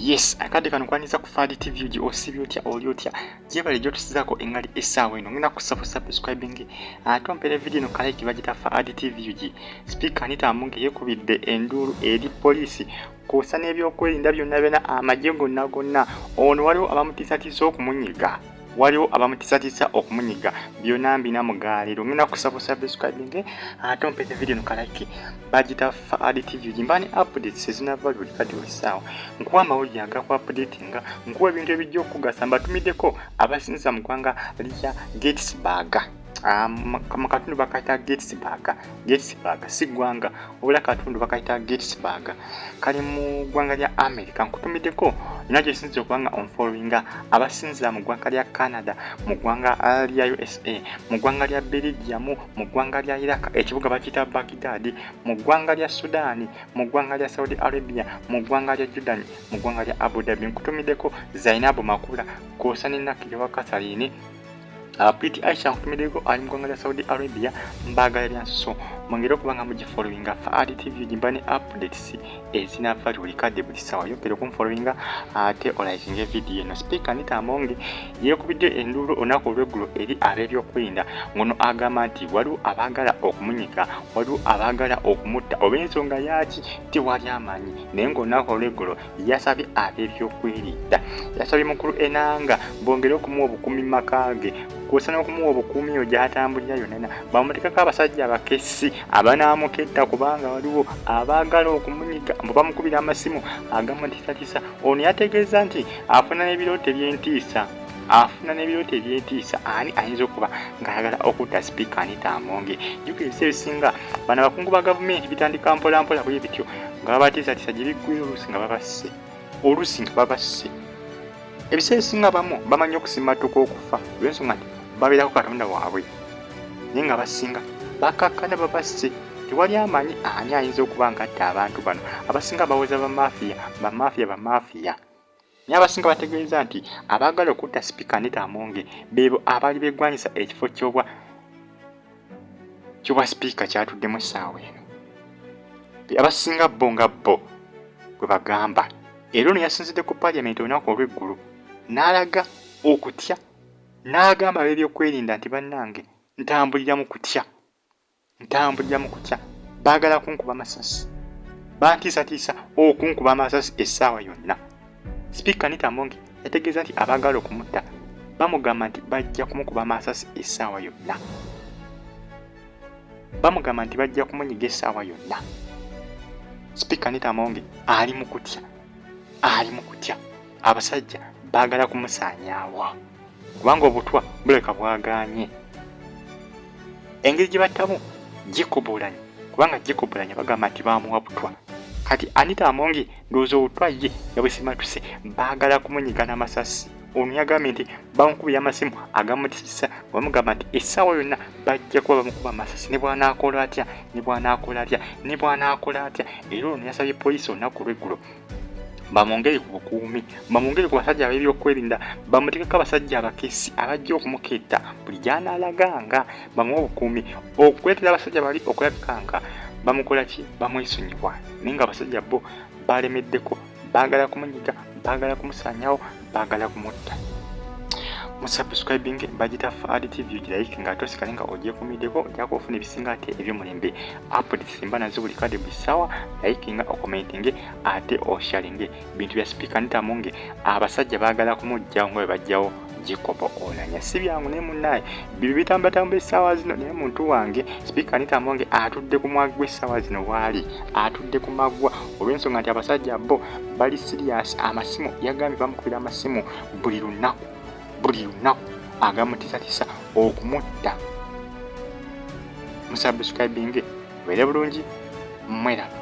Yes, akade kano kwaniza kufaadi TV uji osibyo otya oli otya. Jebale gyo tusizako engali essaawa eno ngenda kusaba subscribing. Atompere video no kale kibagita faadi TV uji. Speaker Anita Amunge yekubidde enduru eri police. Kosa n'ebyokwerinda byonna byonna amagye gonna ono waliwo abamutiisatiisa okumunyiga. Waliwo abamutiisatiisa okumunyiga byonna mbina mugaliro ngenda kusaba subscribing. Atompere video no kale bagita faadi TV uji mbani updates ezinava buli kati essaawa. Nkuwa amawulire agaku updatinga nkuwa ebintu ebijja okugasa mbatumiddeko abasinza mu ggwanga lya Gettysburg. Mu katundu bakayita Gettysburg si ggwanga wabula katundu bakayita Gettysburg kali mu ggwanga lya America. Nkutumiddeko ina gyesinza okubanga onfollowinga abasinza mu ggwanga lya Canada, mu ggwanga lya USA, mu ggwanga lya Belgium, mu ggwanga lya Iraq ekibuga bakiyita Baghdad, mu ggwanga lya Sudan, mu ggwanga lya Saudi Arabia, mu ggwanga lya Jordan, mu ggwanga lya Abu Dhabi. Nkutumiddeko Zainabu Makula kosa ne Nakiriwa Kasalini. Pretty Aisha nkutumiddeko ali mu ggwanga lya Saudi Arabia mbagala lya so mwongere okubanga mugifollowinga Faadi TV jimbani updates ezinava buli kadde buli ssaawa yongere okumfollowinga ate olayikinga video eno. Speaker Anita Amunge yeekubidde endulu olunaku olw'eggulo eri ab'ebyokwerinda ngono agamba nti waliwo abaagala okumunyiga, waliwo abaagala okumutta oba ensonga yaki tewali amanyi naye ng'olunaku olw'eggulo yasabye ab'ebyokwerinda, yasabye mukulu Enanga bongere okumuwa obukuumi mu maka ge kusa n'okumuwa obukuumi oyo gy'atambulira yonna bamutekako abasajja abakessi abanaamuketta kubanga waliwo abaagala okumunyiga mbu bamukubira amasimu agamutiisatiisa. Ono yategeeza nti afuna n'ebirooto eby'entiisa ani ayinza okuba ng'ayagala okutta Speaker Anita Amunge. Jjukira ebisinga bano abakungu ba gavumenti bitandika mpolampola bwe bityo nga babatiisatiisa gye biggwira oluusi nga babasse. Ebiseera ebisinga bamu bamanyi okusimatuka okufa olw'ensonga nti babeerako Katonda waabwe naye nga basinga bakakkana babasse. Tewali amanyi ani ayinza okuba ng'atta abantu bano. Abasinga bawoza bamaafiya naye abasinga bategeeza nti abaagala okutta Speaker Anita Amunge beebo abaali beggwanyisa ekifo ky'obwa sipiika kyatuddemu essaawa eno. Abasinga bo nga bo bwe bagamba. Era ono yasinzidde ku Parliament olunaku olw'eggulu n'alaga okutya n'agamba ab'ebyokwerinda nti bannange ntambulira mu kutya baagala kunkuba amasasi bantiisatiisa okunkuba amasasi essaawa yonna. Speaker Anita Amunge yategeeza nti abaagala okumutta bamugamba nti bajja kumukuba amasasi essaawa yonna, bamugamba nti bajja kumunyiga essaawa yonna. Speaker Anita Amunge ali mu kutya abasajja baagala kumusaanyaawa kubanga obutwa buleka bwagaanye. Engeri gye battamu gikubulanye kubanga gikubulanye bagamba nti baamuwa butwa. Kati Anita Amunge ndowooza obutwa ye yabwesimatuse baagala kumunyiga n'amasasi. Ono yagambye nti bamukubira amasimu agamutiisatiisa bamugamba nti essaawa yonna bajja kuba bamukuba amasasi ne bw'anaakola atya. Era ono yasabye poliisi olunaku olw'eggulo bamwongere ku bukuumi, bamwongere ku basajja ab'ebyokwerinda, bamutekeko abasajja abakessi abajja okumuketta buli gy'anaalaganga, bamuwe obukuumi. Okuleetera abasajja bali okulabika nga bamukola ki, bamwesonyiwa naye nga abasajja bo balemeddeko, baagala kumunyiga, baagala kumusaanyaawo, baagala kumutta. Musubscribing bagita Faadi TV like nga tosikale nga ogyekumiddeko ojjako ofuna ebisinga ate eby'omulembe. Updates simba nazo buli kadde buli ssaawa, like nga okomentinge ate osharinge bintu bya Speaker Anita Amunge abasajja baagala kumugyawo nga bwe bajjawo Jacob Oulanyah. Si byangu naye munnaye bibyo bitambatamba essaawa zino naye muntu wange Speaker Anita Amunge atudde ku mwagwa essaawa zino waali atudde ku magwa olw'ensonga nti abasajja bo bali serious. Amasimu yagambye bamukubira amasimu buli lunaku agamutiisatiisa okumutta. Musubscribing were bulungi mwera.